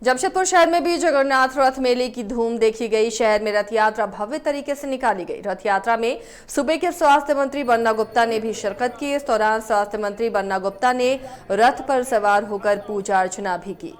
जमशेदपुर शहर में भी जगन्नाथ रथ मेले की धूम देखी गई। शहर में रथ यात्रा भव्य तरीके से निकाली गई। रथ यात्रा में सूबे के स्वास्थ्य मंत्री बन्ना गुप्ता ने भी शिरकत की। इस दौरान स्वास्थ्य मंत्री बन्ना गुप्ता ने रथ पर सवार होकर पूजा अर्चना भी की।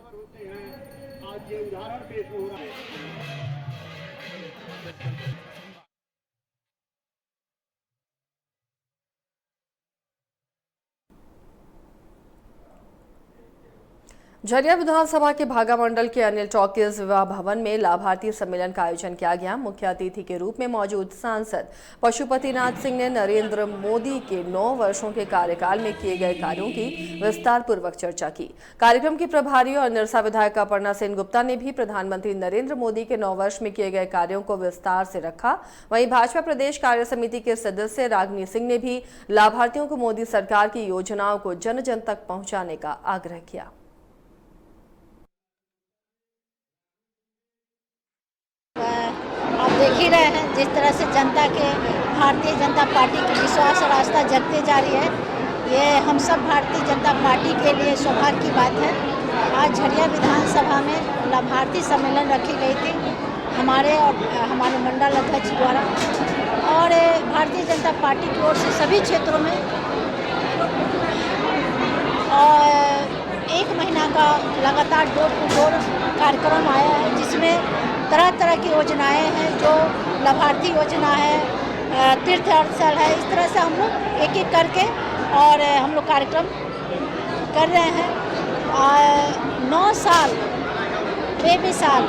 झरिया विधानसभा के भागा मंडल के अनिल टॉकीज विवाह भवन में लाभार्थी सम्मेलन का आयोजन किया गया। मुख्य अतिथि के रूप में मौजूद सांसद पशुपतिनाथ सिंह ने नरेंद्र मोदी के 9 वर्षों के कार्यकाल में किए गए कार्यों की विस्तार पूर्वक चर्चा की। कार्यक्रम की प्रभारी और निरसा विधायक अपर्णा सेन गुप्ता ने भी प्रधानमंत्री नरेंद्र मोदी के 9 वर्ष में किए गए कार्यों को विस्तार से रखा। वहीं भाजपा प्रदेश कार्य समिति के सदस्य रागिनी सिंह ने भी लाभार्थियों को मोदी सरकार की योजनाओं को जन जन तक पहुंचाने का आग्रह किया। आप देख ही रहे हैं जिस तरह से जनता के भारतीय जनता पार्टी की विश्वास और आस्था जगती जा रही है। ये हम सब भारतीय जनता पार्टी के लिए सौभाग्य की बात है। आज झरिया विधानसभा में लाभार्थी सम्मेलन रखी गई थी हमारे मंडल अध्यक्ष द्वारा, और भारतीय जनता पार्टी की ओर से सभी क्षेत्रों में और 1 महीना का लगातार डोर टू डोर कार्यक्रम आया है, जिसमें तरह तरह की योजनाएं हैं, जो लाभार्थी योजना है, तीर्थ स्थल है। इस तरह से हम लोग एक एक करके और हम लोग कार्यक्रम कर रहे हैं। 9 साल बेमिसाल,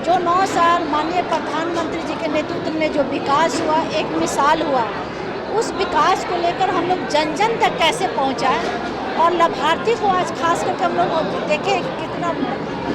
जो 9 साल माननीय प्रधानमंत्री जी के नेतृत्व में जो विकास हुआ, एक मिसाल हुआ। उस विकास को लेकर हम लोग जन जन तक कैसे पहुँचाएँ, और लाभार्थी को आज खास करके हम लोग देखें कितना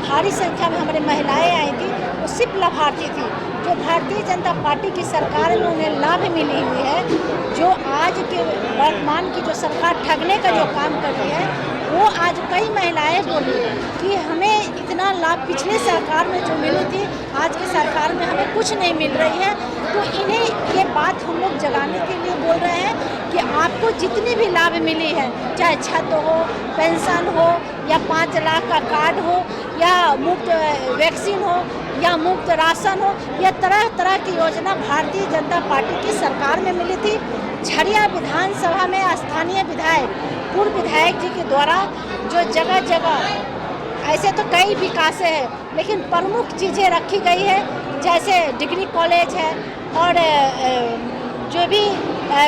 भारी संख्या में हमारी महिलाएं आई थी। वो सिर्फ लाभार्थी थी जो भारतीय जनता पार्टी की सरकार में उन्हें लाभ मिली हुई है। जो आज के वर्तमान की जो सरकार ठगने का जो काम कर रही है, वो आज कई महिलाएं बोली कि हमें इतना लाभ पिछले सरकार में जो मिली थी, आज की सरकार में हमें कुछ नहीं मिल रही है। तो इन्हें ये बात हम लोग जगाने के लिए बोल रहे हैं कि आपको जितनी भी लाभ मिली है, चाहे छत हो, पेंशन हो, या 5 लाख का कार्ड हो, या मुफ्त वैक्सीन हो, या मुफ्त राशन हो, या तरह तरह की योजना भारतीय जनता पार्टी की सरकार में मिली थी। झरिया विधानसभा में स्थानीय विधायक, पूर्व विधायक जी के द्वारा जो जगह जगह ऐसे तो कई विकास है, लेकिन प्रमुख चीज़ें रखी गई है, जैसे डिग्री कॉलेज है, और जो भी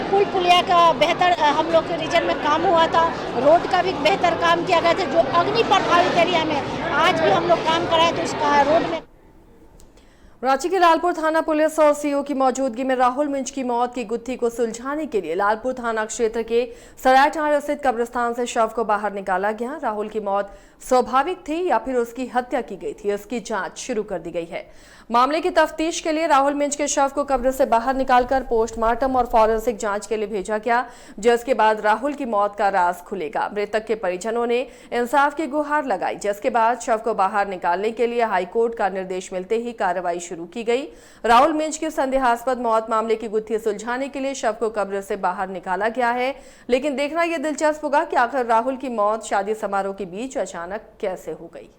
पुल पुलिया का बेहतर हम लोग के रीजन में काम हुआ था, रोड का भी बेहतर काम किया गया था। जो अग्नि प्रभावित एरिया में आज भी हम लोग काम कराए, तो उसका रोड में। रांची के लालपुर थाना पुलिस और सीओ की मौजूदगी में राहुल मिंज की मौत की गुत्थी को सुलझाने के लिए लालपुर थाना क्षेत्र के सरायठाड़ स्थित कब्रिस्तान से शव को बाहर निकाला गया। राहुल की मौत स्वाभाविक थी या फिर उसकी हत्या की गई थी, इसकी जांच शुरू कर दी गई है। मामले की तफ्तीश के लिए राहुल मिंज के शव को कब्र से बाहर निकालकर पोस्टमार्टम और फॉरेंसिक जांच के लिए भेजा गया, जिसके बाद राहुल की मौत का राज खुलेगा। मृतक के परिजनों ने इंसाफ की गुहार लगाई, जिसके बाद शव को बाहर निकालने के लिए हाईकोर्ट का निर्देश मिलते ही कार्रवाई शुरू की गई। राहुल मिंज की संदेहास्पद मौत मामले की गुत्थी सुलझाने के लिए शव को कब्र से बाहर निकाला गया है, लेकिन देखना यह दिलचस्प होगा कि आखिर राहुल की मौत शादी समारोह के बीच अचानक कैसे हो गई।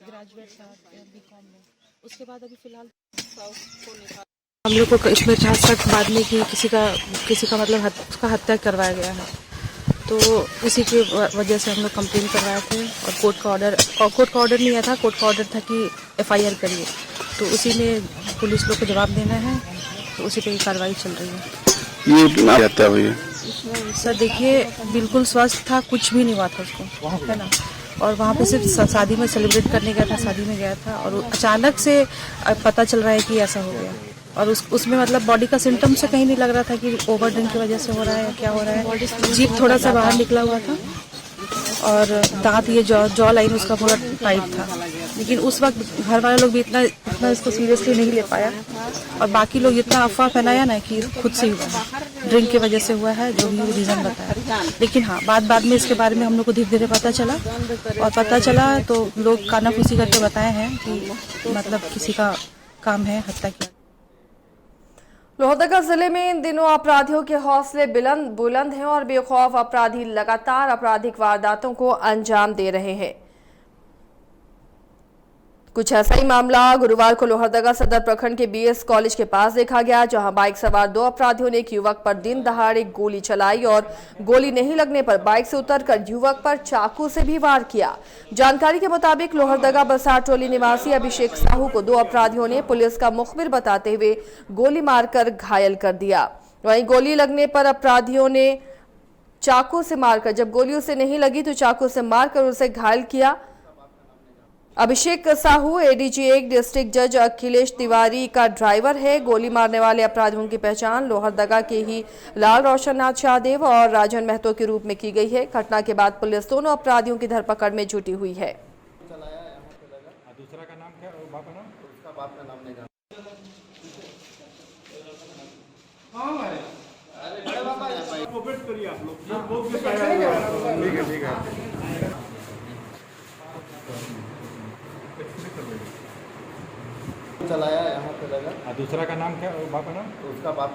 ग्रेजुएट था बीकॉम में, उसके बाद अभी फिलहाल हम लोग को इसमें 66 बाद में कि किसी का मतलब उसका हत्या करवाया गया है, तो इसी की वजह से हम लोग कंप्लेन करवाए थे। और कोर्ट का ऑर्डर नहीं आया था, कोर्ट का ऑर्डर था कि FIR करिए, तो उसी में पुलिस लोग को जवाब देना है, तो उसी पे कार्रवाई चल रही है। ये हत्या हुई है सर, देखिए बिल्कुल स्वस्थ था, कुछ भी नहीं हुआ था उसको, है ना। और वहाँ पे सिर्फ शादी में सेलिब्रेट करने गया था, शादी में गया था, और अचानक से पता चल रहा है कि ऐसा हो गया। और उसमें मतलब बॉडी का सिम्टम से कहीं नहीं लग रहा था कि ओवर ड्रिंक की वजह से हो रहा है या क्या हो रहा है। जीभ थोड़ा सा बाहर निकला हुआ था, और दांत ये जॉ लाइन उसका पूरा टाइट था, लेकिन उस वक्त घर वाले लोग भी इतना इसको सीरियसली नहीं ले पाया, और बाकी लोग इतना अफवाह फैलाया ना कि खुद से ही हुआ। ड्रिंक की वजह से हुआ है, जो भी रीज़न बताया। लेकिन हाँ, बाद में इसके बारे में हम लोग को धीरे धीरे पता चला, और पता चला तो लोग कानाफूसी करके बताए हैं कि मतलब किसी का काम है हत्या किया। लोहरदगा जिले में इन दिनों अपराधियों के हौसले बुलंद हैं और बेखौफ अपराधी लगातार आपराधिक वारदातों को अंजाम दे रहे हैं। कुछ ऐसा ही मामला गुरुवार को लोहरदगा सदर प्रखंड के बीएस कॉलेज के पास देखा गया, जहां बाइक सवार 2 अपराधियों ने एक युवक पर दिन दहाड़े गोली चलाई और गोली नहीं लगने पर बाइक से उतरकर युवक पर चाकू से भी वार किया। जानकारी के मुताबिक लोहरदगा बसार टोली निवासी अभिषेक साहू को 2 अपराधियों ने पुलिस का मुखबिर बताते हुए गोली मारकर घायल कर दिया। वहीं गोली लगने पर अपराधियों ने चाकू से मारकर, जब गोली उसे नहीं लगी तो चाकू से मारकर उसे घायल किया। अभिषेक साहू एडीजी 1 डिस्ट्रिक्ट जज अखिलेश तिवारी का ड्राइवर है। गोली मारने वाले अपराधियों की पहचान लोहरदगा के ही लाल रोशन नाथ शाहदेव और राजन महतो के रूप में की गई है। घटना के बाद पुलिस दोनों अपराधियों की धरपकड़ में जुटी हुई है। दूसरा का नाम क्या? बाप का नाम? उसका बाप का नाम नहीं जानता। करिए आप लोग। ठीक है। चलाया यहाँ पे लगा। दूसरा का नाम क्या? बाप का नाम? उसका बाप